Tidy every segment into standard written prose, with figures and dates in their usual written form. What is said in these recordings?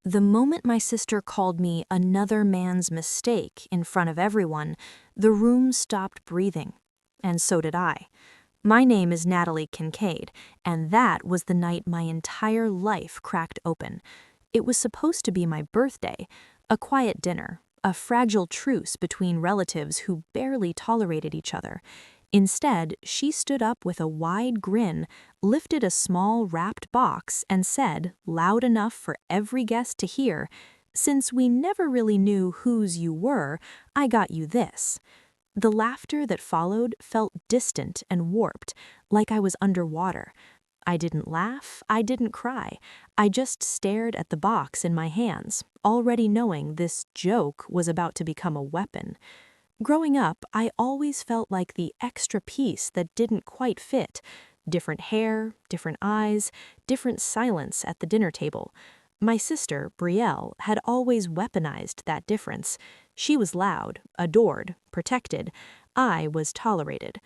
The moment my sister called me another man's mistake in front of everyone, the room stopped breathing. And so did I. My name is Natalie Kincaid, and that was the night my entire life cracked open. It was supposed to be my birthday, a quiet dinner, a fragile truce between relatives who barely tolerated each other. Instead, she stood up with a wide grin, lifted a small wrapped box, and said, loud enough for every guest to hear, "Since we never really knew whose you were, I got you this." The laughter that followed felt distant and warped, like I was underwater. I didn't laugh, I didn't cry. I just stared at the box in my hands, already knowing this joke was about to become a weapon. Growing up, I always felt like the extra piece that didn't quite fit. Different hair, different eyes, different silence at the dinner table. My sister, Brielle, had always weaponized that difference. She was loud, adored, protected. I was tolerated.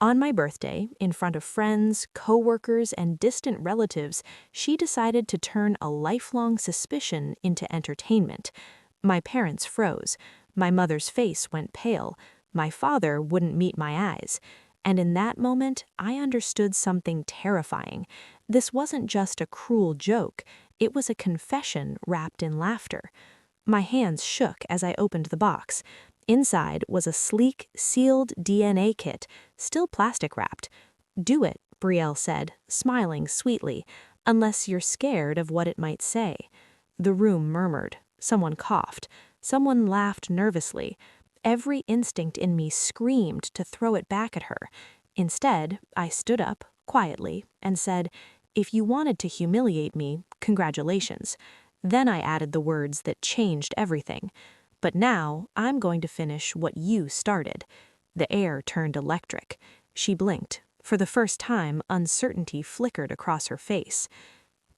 On my birthday, in front of friends, coworkers, and distant relatives, she decided to turn a lifelong suspicion into entertainment. My parents froze. My mother's face went pale. My father wouldn't meet my eyes. And in that moment, I understood something terrifying. This wasn't just a cruel joke. It was a confession wrapped in laughter. My hands shook as I opened the box. Inside was a sleek, sealed DNA kit, still plastic wrapped. "Do it," Brielle said, smiling sweetly, "unless you're scared of what it might say." The room murmured. Someone coughed. Someone laughed nervously. Every instinct in me screamed to throw it back at her. Instead, I stood up, quietly, and said, "If you wanted to humiliate me, congratulations." Then I added the words that changed everything. "But now, I'm going to finish what you started." The air turned electric. She blinked. For the first time, uncertainty flickered across her face.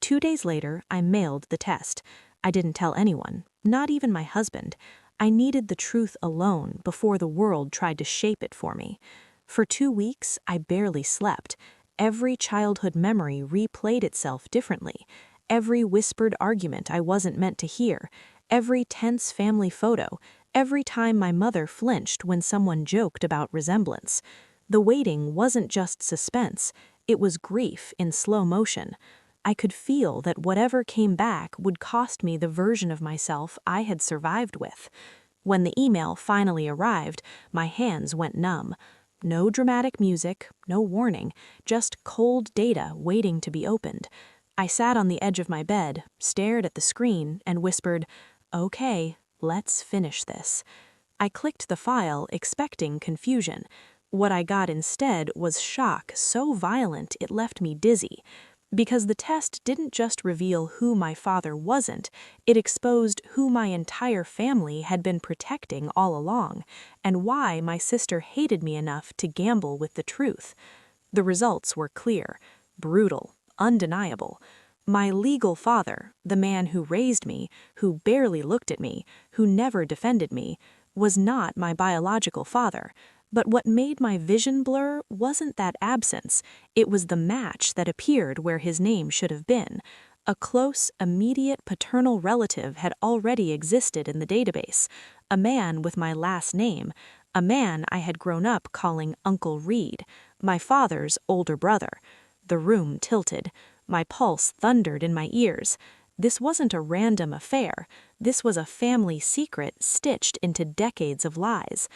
2 days later, I mailed the test. I didn't tell anyone, not even my husband. I needed the truth alone before the world tried to shape it for me. For 2 weeks, I barely slept. Every childhood memory replayed itself differently. Every whispered argument I wasn't meant to hear. Every tense family photo. Every time my mother flinched when someone joked about resemblance. The waiting wasn't just suspense. It was grief in slow motion. I could feel that whatever came back would cost me the version of myself I had survived with. When the email finally arrived, my hands went numb. No dramatic music, no warning, just cold data waiting to be opened. I sat on the edge of my bed, stared at the screen, and whispered, "Okay, let's finish this." I clicked the file, expecting confusion. What I got instead was shock so violent it left me dizzy. Because the test didn't just reveal who my father wasn't, it exposed who my entire family had been protecting all along, and why my sister hated me enough to gamble with the truth. The results were clear, brutal, undeniable. My legal father, the man who raised me, who barely looked at me, who never defended me, was not my biological father. But what made my vision blur wasn't that absence, it was the match that appeared where his name should have been. A close, immediate paternal relative had already existed in the database, a man with my last name, a man I had grown up calling Uncle Reed, my father's older brother. The room tilted. My pulse thundered in my ears. This wasn't a random affair. This was a family secret stitched into decades of lies.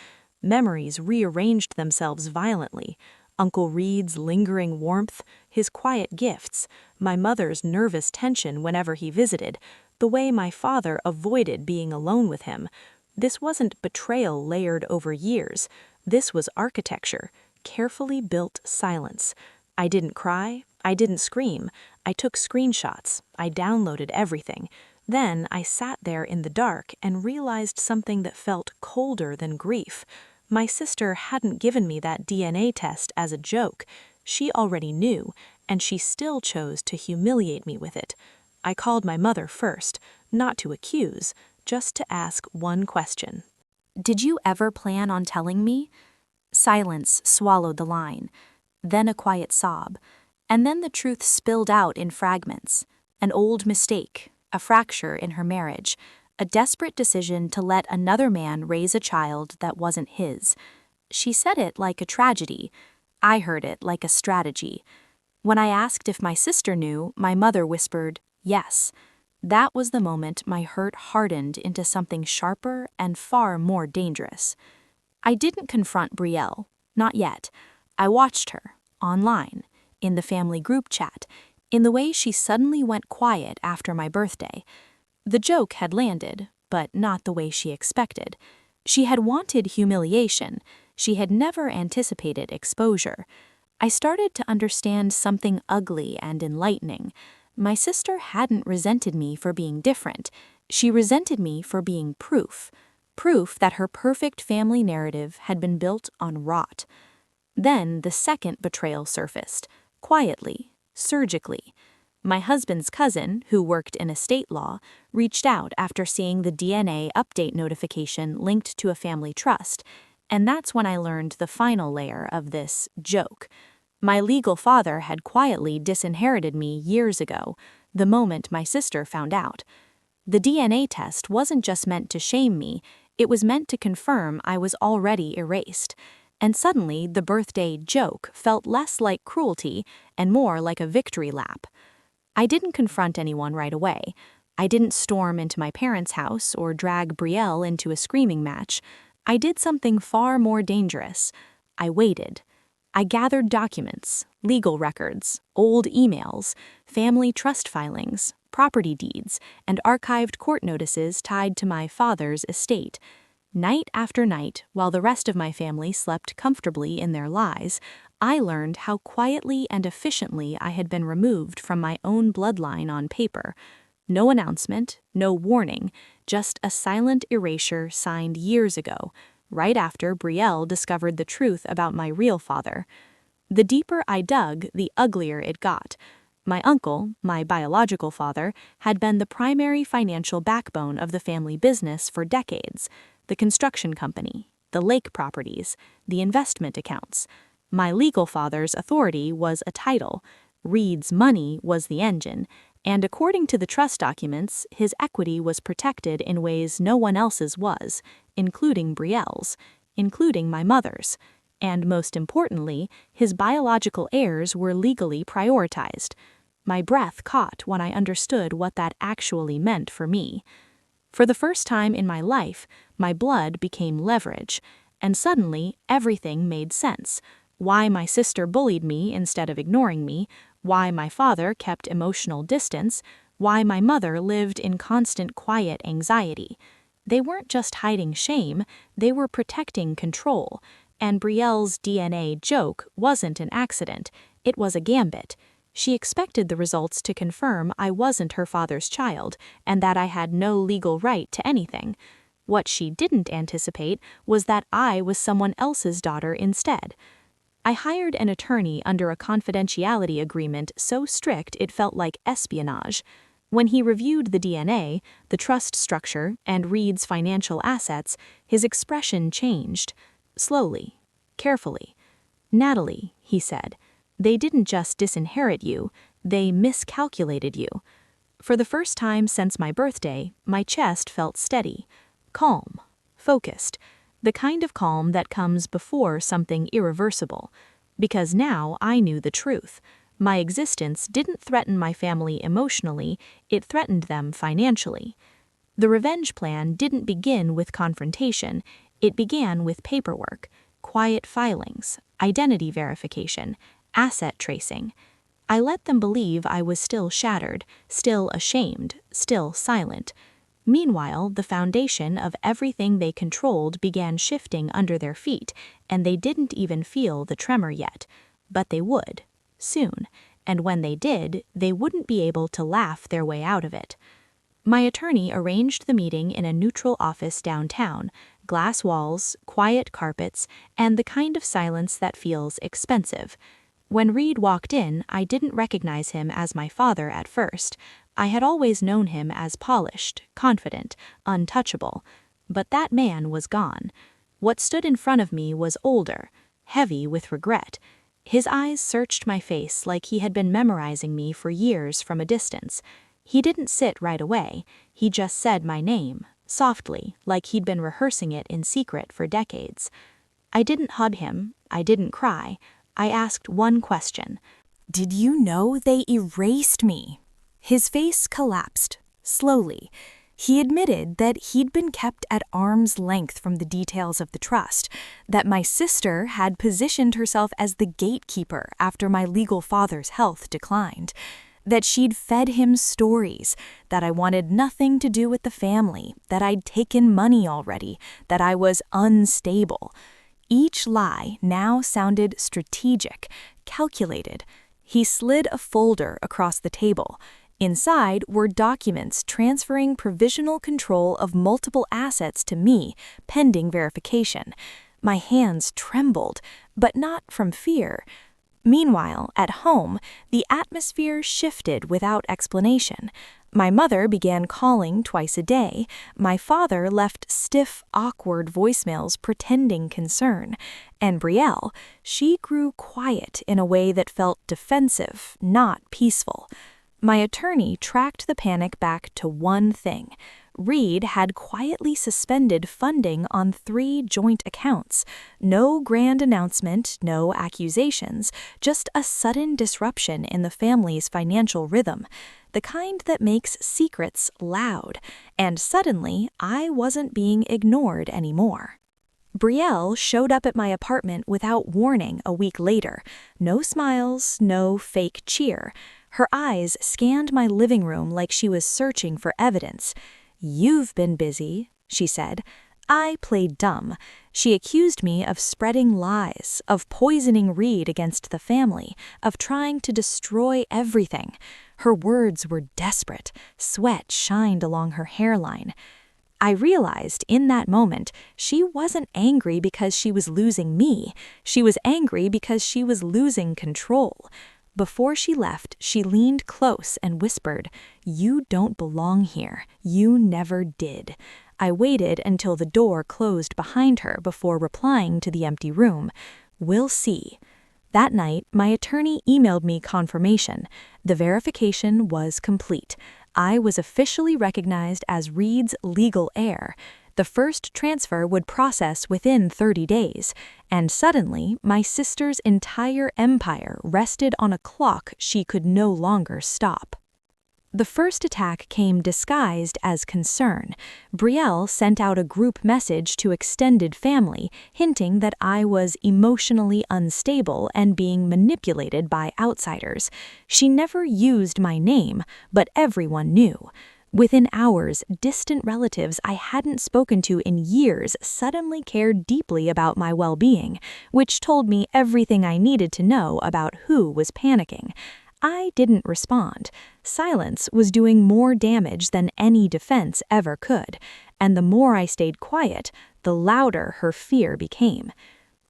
Memories rearranged themselves violently. Uncle Reed's lingering warmth, his quiet gifts, my mother's nervous tension whenever he visited, the way my father avoided being alone with him. This wasn't betrayal layered over years. This was architecture, carefully built silence. I didn't cry. I didn't scream. I took screenshots. I downloaded everything. Then I sat there in the dark and realized something that felt colder than grief. My sister hadn't given me that DNA test as a joke. She already knew, and she still chose to humiliate me with it. I called my mother first, not to accuse, just to ask one question. "Did you ever plan on telling me?" Silence swallowed the line. Then a quiet sob. And then the truth spilled out in fragments. An old mistake, a fracture in her marriage, a desperate decision to let another man raise a child that wasn't his. She said it like a tragedy. I heard it like a strategy. When I asked if my sister knew, my mother whispered, yes. That was the moment my hurt hardened into something sharper and far more dangerous. I didn't confront Brielle, not yet. I watched her, online, in the family group chat, in the way she suddenly went quiet after my birthday. The joke had landed, but not the way she expected. She had wanted humiliation. She had never anticipated exposure. I started to understand something ugly and enlightening. My sister hadn't resented me for being different. She resented me for being proof. Proof that her perfect family narrative had been built on rot. Then the second betrayal surfaced, quietly, surgically. My husband's cousin, who worked in estate law, reached out after seeing the DNA update notification linked to a family trust, and that's when I learned the final layer of this joke. My legal father had quietly disinherited me years ago, the moment my sister found out. The DNA test wasn't just meant to shame me, it was meant to confirm I was already erased. And suddenly, the birthday joke felt less like cruelty and more like a victory lap. I didn't confront anyone right away. I didn't storm into my parents' house or drag Brielle into a screaming match. I did something far more dangerous. I waited. I gathered documents, legal records, old emails, family trust filings, property deeds, and archived court notices tied to my father's estate. Night after night, while the rest of my family slept comfortably in their lies, I learned how quietly and efficiently I had been removed from my own bloodline on paper. No announcement, no warning, just a silent erasure signed years ago, right after Brielle discovered the truth about my real father. The deeper I dug, the uglier it got. My uncle, my biological father, had been the primary financial backbone of the family business for decades. The construction company, the lake properties, the investment accounts. My legal father's authority was a title. Reed's money was the engine. And according to the trust documents, his equity was protected in ways no one else's was, including Brielle's, including my mother's. And most importantly, his biological heirs were legally prioritized. My breath caught when I understood what that actually meant for me. For the first time in my life, my blood became leverage, and suddenly everything made sense. Why my sister bullied me instead of ignoring me, why my father kept emotional distance, why my mother lived in constant quiet anxiety. They weren't just hiding shame, they were protecting control. And Brielle's DNA joke wasn't an accident, it was a gambit. She expected the results to confirm I wasn't her father's child, and that I had no legal right to anything. What she didn't anticipate was that I was someone else's daughter instead. I hired an attorney under a confidentiality agreement so strict it felt like espionage. When he reviewed the DNA, the trust structure, and Reed's financial assets, his expression changed. Slowly, carefully. "Natalie," he said, "they didn't just disinherit you, they miscalculated you." For the first time since my birthday, my chest felt steady, calm, focused. The kind of calm that comes before something irreversible. Because now I knew the truth. My existence didn't threaten my family emotionally, it threatened them financially. The revenge plan didn't begin with confrontation, it began with paperwork, quiet filings, identity verification, asset tracing. I let them believe I was still shattered, still ashamed, still silent. Meanwhile, the foundation of everything they controlled began shifting under their feet, and they didn't even feel the tremor yet. But they would, soon, and when they did, they wouldn't be able to laugh their way out of it. My attorney arranged the meeting in a neutral office downtown, glass walls, quiet carpets, and the kind of silence that feels expensive. When Reed walked in, I didn't recognize him as my father at first. I had always known him as polished, confident, untouchable. But that man was gone. What stood in front of me was older, heavy with regret. His eyes searched my face like he had been memorizing me for years from a distance. He didn't sit right away, he just said my name, softly, like he'd been rehearsing it in secret for decades. I didn't hug him, I didn't cry, I asked one question. "Did you know they erased me?" His face collapsed, slowly. He admitted that he'd been kept at arm's length from the details of the trust, that my sister had positioned herself as the gatekeeper after my legal father's health declined, that she'd fed him stories, that I wanted nothing to do with the family, that I'd taken money already, that I was unstable. Each lie now sounded strategic, calculated. He slid a folder across the table. Inside were documents transferring provisional control of multiple assets to me, pending verification. My hands trembled, but not from fear. Meanwhile, at home, the atmosphere shifted without explanation. My mother began calling twice a day. My father left stiff, awkward voicemails pretending concern. And Brielle, she grew quiet in a way that felt defensive, not peaceful. My attorney tracked the panic back to one thing. Reed had quietly suspended funding on 3 joint accounts. No grand announcement, no accusations, just a sudden disruption in the family's financial rhythm, the kind that makes secrets loud. And suddenly, I wasn't being ignored anymore. Brielle showed up at my apartment without warning a week later. No smiles, no fake cheer. Her eyes scanned my living room like she was searching for evidence. "You've been busy," she said. I played dumb. She accused me of spreading lies, of poisoning Reed against the family, of trying to destroy everything. Her words were desperate. Sweat shined along her hairline. I realized in that moment she wasn't angry because she was losing me. She was angry because she was losing control. Before she left, she leaned close and whispered, "You don't belong here. You never did." I waited until the door closed behind her before replying to the empty room. "We'll see." That night, my attorney emailed me confirmation. The verification was complete. I was officially recognized as Reed's legal heir. The first transfer would process within 30 days, and suddenly my sister's entire empire rested on a clock she could no longer stop. The first attack came disguised as concern. Brielle sent out a group message to extended family, hinting that I was emotionally unstable and being manipulated by outsiders. She never used my name, but everyone knew. Within hours, distant relatives I hadn't spoken to in years suddenly cared deeply about my well-being, which told me everything I needed to know about who was panicking. I didn't respond. Silence was doing more damage than any defense ever could, and the more I stayed quiet, the louder her fear became.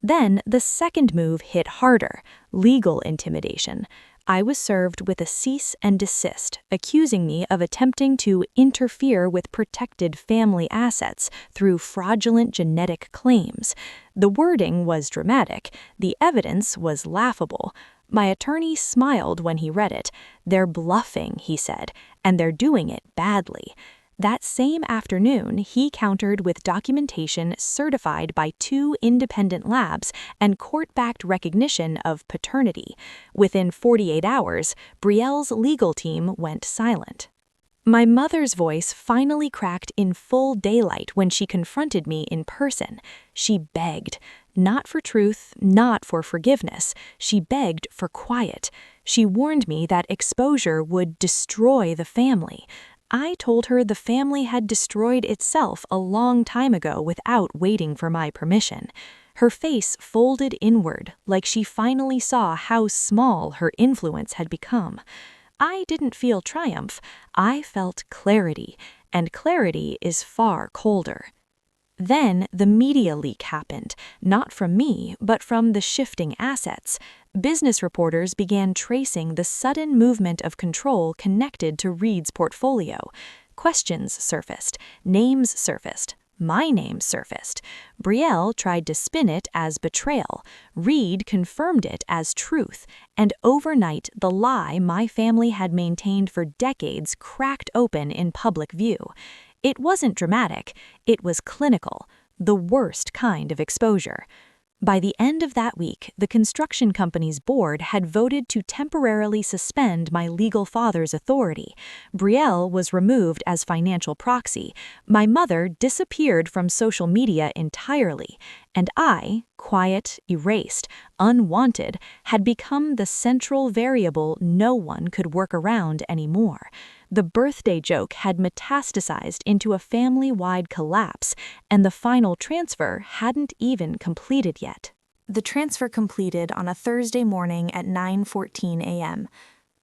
Then the second move hit harder: legal intimidation. I was served with a cease and desist, accusing me of attempting to interfere with protected family assets through fraudulent genetic claims. The wording was dramatic, the evidence was laughable. My attorney smiled when he read it. "They're bluffing," he said, "and they're doing it badly." That same afternoon, he countered with documentation certified by 2 independent labs and court-backed recognition of paternity. Within 48 hours, Brielle's legal team went silent. My mother's voice finally cracked in full daylight when she confronted me in person. She begged. Not for truth, not for forgiveness. She begged for quiet. She warned me that exposure would destroy the family. I told her the family had destroyed itself a long time ago without waiting for my permission. Her face folded inward, like she finally saw how small her influence had become. I didn't feel triumph, I felt clarity, and clarity is far colder. Then the media leak happened, not from me, but from the shifting assets. Business reporters began tracing the sudden movement of control connected to Reed's portfolio. Questions surfaced, names surfaced. My name surfaced. Brielle tried to spin it as betrayal. Reed confirmed it as truth. And overnight, the lie my family had maintained for decades cracked open in public view. It wasn't dramatic, it was clinical, the worst kind of exposure. By the end of that week, the construction company's board had voted to temporarily suspend my legal father's authority. Brielle was removed as financial proxy. My mother disappeared from social media entirely. And I, quiet, erased, unwanted, had become the central variable no one could work around anymore. The birthday joke had metastasized into a family-wide collapse, and the final transfer hadn't even completed yet. The transfer completed on a Thursday morning at 9:14 a.m.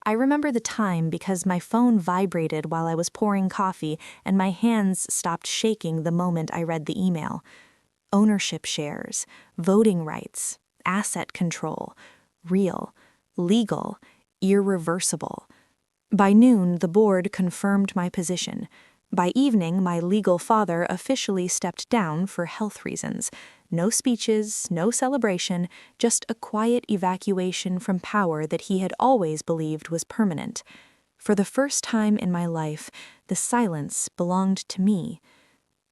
I remember the time because my phone vibrated while I was pouring coffee and my hands stopped shaking the moment I read the email. Ownership shares, voting rights, asset control, real, legal, irreversible. By noon, the board confirmed my position. By evening, my legal father officially stepped down for health reasons. No speeches, no celebration, just a quiet evacuation from power that he had always believed was permanent. For the first time in my life, the silence belonged to me.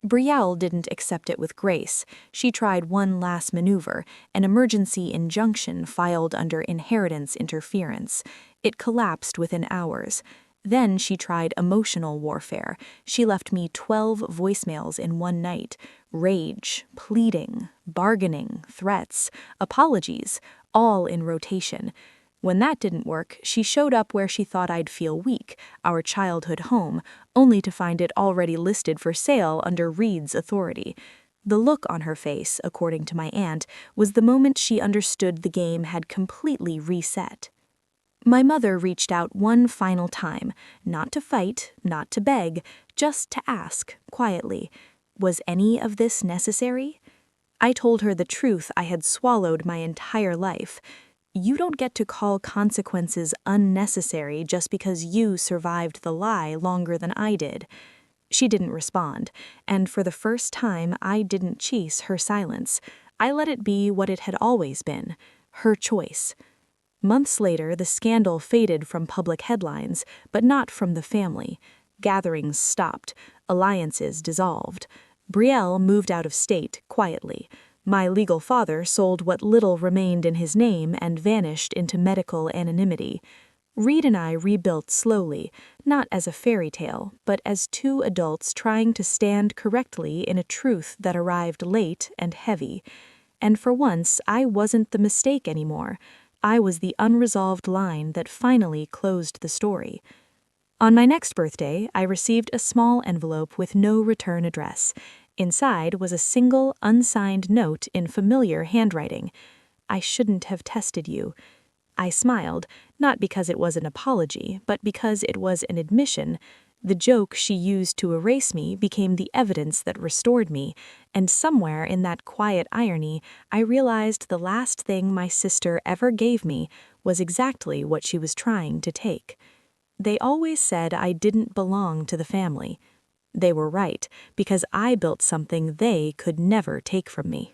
Brielle didn't accept it with grace. She tried one last maneuver, an emergency injunction filed under inheritance interference. It collapsed within hours. Then she tried emotional warfare. She left me 12 voicemails in one night. Rage, pleading, bargaining, threats, apologies, all in rotation. When that didn't work, she showed up where she thought I'd feel weak, our childhood home, only to find it already listed for sale under Reed's authority. The look on her face, according to my aunt, was the moment she understood the game had completely reset. My mother reached out one final time, not to fight, not to beg, just to ask, quietly, was any of this necessary? I told her the truth I had swallowed my entire life. You don't get to call consequences unnecessary just because you survived the lie longer than I did. She didn't respond, and for the first time I didn't chase her silence. I let it be what it had always been, her choice. Months later, the scandal faded from public headlines, but not from the family. Gatherings stopped, alliances dissolved. Brielle moved out of state quietly. My legal father sold what little remained in his name and vanished into medical anonymity. Reed and I rebuilt slowly, not as a fairy tale, but as two adults trying to stand correctly in a truth that arrived late and heavy. And for once, I wasn't the mistake anymore. I was the unresolved line that finally closed the story. On my next birthday, I received a small envelope with no return address. Inside was a single, unsigned note in familiar handwriting. I shouldn't have tested you. I smiled, not because it was an apology, but because it was an admission. The joke she used to erase me became the evidence that restored me, and somewhere in that quiet irony, I realized the last thing my sister ever gave me was exactly what she was trying to take. They always said I didn't belong to the family. They were right, because I built something they could never take from me.